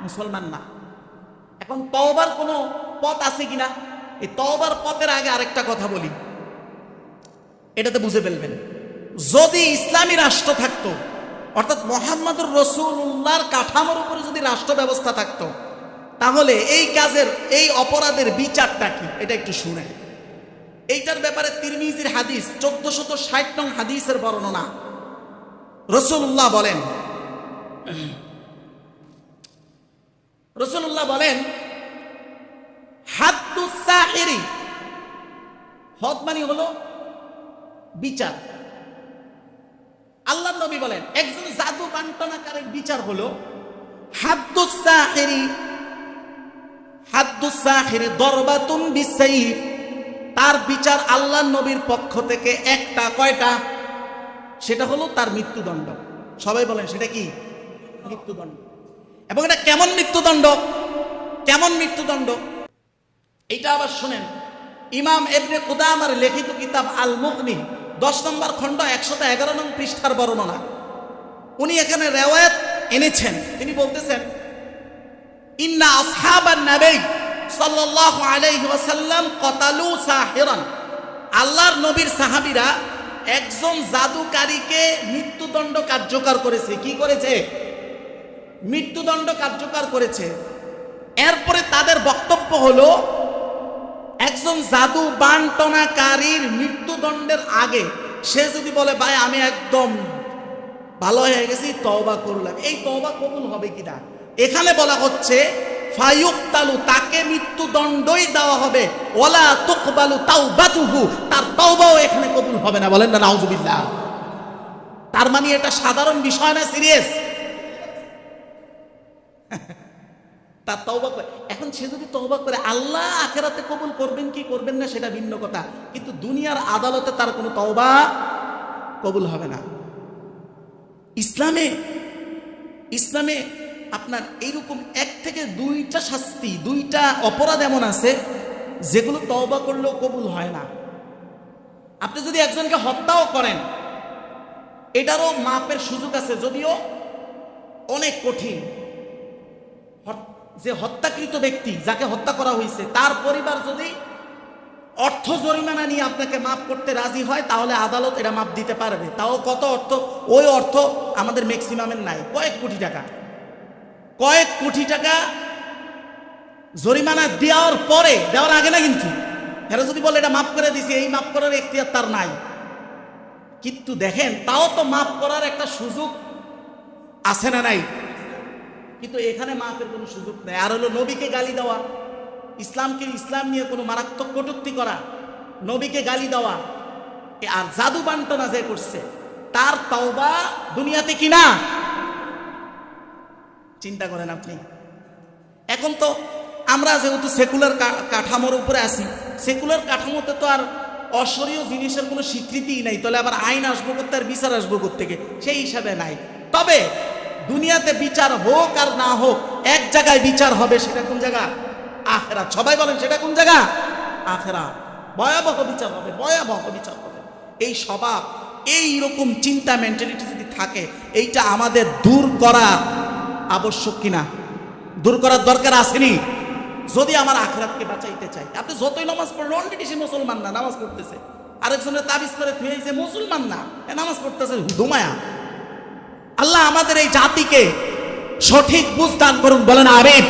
মুসলমান না। এখন তওবার কোনো পথ আছে কিনা, এই তওবার পথের আগে আরেকটা কথা বলি, এটাতে বুঝে ফেলবেন। যদি ইসলামী রাষ্ট্র থাকতো, অর্থাৎ মুহাম্মদুর রাসূলুল্লাহর কাঠামোর উপরে যদি রাষ্ট্র ব্যবস্থা থাকতো, তাহলে এই কাজের, এই অপরাধের বিচারটা কি এটা একটু শুনেন। এইটার ব্যাপারে তিরমিজির হাদিস 1460 নং হাদিসের বর্ণনা। রাসূলুল্লাহ বলেন হাদ্দুস সাহিরি, হদ মানে হলো বিচার। আল্লাহর নবী বলেন একজন জাদু বান্টনাকারীর বিচার হলো হাদ্দুস সাহিরি দরবাতুন বিসাইফ। তার বিচার আল্লাহর নবীর পক্ষ থেকে একটা, কয়টা? সেটা হলো তার মৃত্যুদণ্ড। সবাই বলেন সেটা কি? মৃত্যুদণ্ড। এবং এটা কেমন মৃত্যুদণ্ড? কেমন মৃত্যুদণ্ড এইটা আবার শুনেন। ইমাম ইবনে কুদামার লিখিত কিতাব আল মুগনি 10 নম্বর খণ্ড 111 নং পৃষ্ঠার বর্ণনা। উনি এখানে রিওয়ায়াত এনেছেন। তিনি বলতেছেন ইন্না আসহাবান নবী সাল্লাল্লাহু আলাইহি ওয়াসাল্লাম কতালু সাহিরান। আল্লাহর নবীর সাহাবীরা একজন জাদুকারীকে মৃত্যুদণ্ড কার্যকর করেছে। কি করেছে? মৃত্যুদণ্ড কার্যকর করেছে। এরপরে তাদের বক্তব্য হলো একজন জাদু বান্টনাকারীর মৃত্যুদণ্ডের আগে সে যদি বলে ভাই আমি একদম ভালো হয়ে গেছি, তওবা করলাম, এই তওবা কবুল হবে কিনা? এখানে বলা হচ্ছে ফায়ুক্তালু, তাকে মৃত্যুদণ্ডই দেওয়া হবে, ওয়ালা তুকবালু তাওবাতুহু, তার তওবাও এখানে কবুল হবে না। বলেন না নাউজুবিল্লাহ। তার মানে এটা সাধারণ বিষয় না, সিরিয়াস। তার তওবা করে, এখন সে যদি তওবা করে আল্লাহ আখিরাতে কবুল করবেন কি করবেন না সেটা ভিন্ন কথা, কিন্তু দুনিয়ার আদালতে তার কোনো তওবা কবুল হবে না। ইসলামে আপনার এইরকম 1 থেকে 2টা শাস্তি, 2টা অপরাধ এমন আছে যেগুলো তওবা করলেও কবুল হয় না। আপনি যদি একজনকে হত্যাও করেন, এটারও মাপের সুযোগ আছে, যদিও অনেক কঠিন। যে হত্যাকৃত ব্যক্তি, যাকে হত্যা করা হয়েছে, তার পরিবার যদি অর্থ জরিমানা নিয়ে আপনাকে মাফ করতে রাজি হয়, তাহলে আদালত এটা মাফ দিতে পারবে। তাও কত অর্থ? ওই অর্থ আমাদের ম্যাক্সিমামের নাই, কয়েক কোটি টাকা জরিমানা দেওয়ার পরে, দেওয়ার আগে না কিন্তু। এরা যদি বলে এটা মাফ করে দিছি, এই মাফ করার এখতিয়ার তার নাই। কিন্তু দেখেন, তাও তো মাফ করার একটা সুযোগ আছে না নাই? কিন্তু এখানে মাফের কোনো সুযোগ নেই। আর হলো নবীকে গালি দেওয়া, ইসলাম নিয়ে কোনো মারাত্মক কটূক্তি করা, নবীকে গালি দেওয়া, আর জাদু বান্টনা যে করছে তার তওবা দুনিয়াতে কিনা? চিন্তা করেন আপনি। এখন তো আমরা যেহেতু সেকুলার কাঠামোর উপরে আছি, সেকুলার কাঠামোতে তো আর অশরীয় জিনিসের কোনো স্বীকৃতিই নাই। তাহলে আবার আইন আসবো করতে, আর বিচার আসবো থেকে, সেই হিসাবে নাই। তবে দুনিয়াতে বিচার হোক আর না হোক, এক জায়গায় বিচার হবে। সেটা কোন জায়গা? আখিরাত। সবাই বলেন সেটা কোন জায়গা? আখিরাত। ভয়াবহ বিচার হবে, ভয়াবহ বিচার হবে। এই স্বভাব, এইরকম চিন্তা, মেন্টালিটি যদি থাকে, এইটা আমাদের দূর করা আবশ্যক কিনা? দূর করার দরকার আসেনি? যদি আমার আখিরাতকে বাঁচাইতে চাই। আপনি যতই নামাজ পড়লে, অলরেডি সে মুসলমান না, নামাজ পড়তেছে। আরেকজনের তাবিজ করে থুয়েছে, মুসলমান না, নামাজ পড়তেছে, ধুমায়া। আল্লাহ আমাদের এই জাতিকে সঠিক বুঝ দান করুন। বলেন আমিন।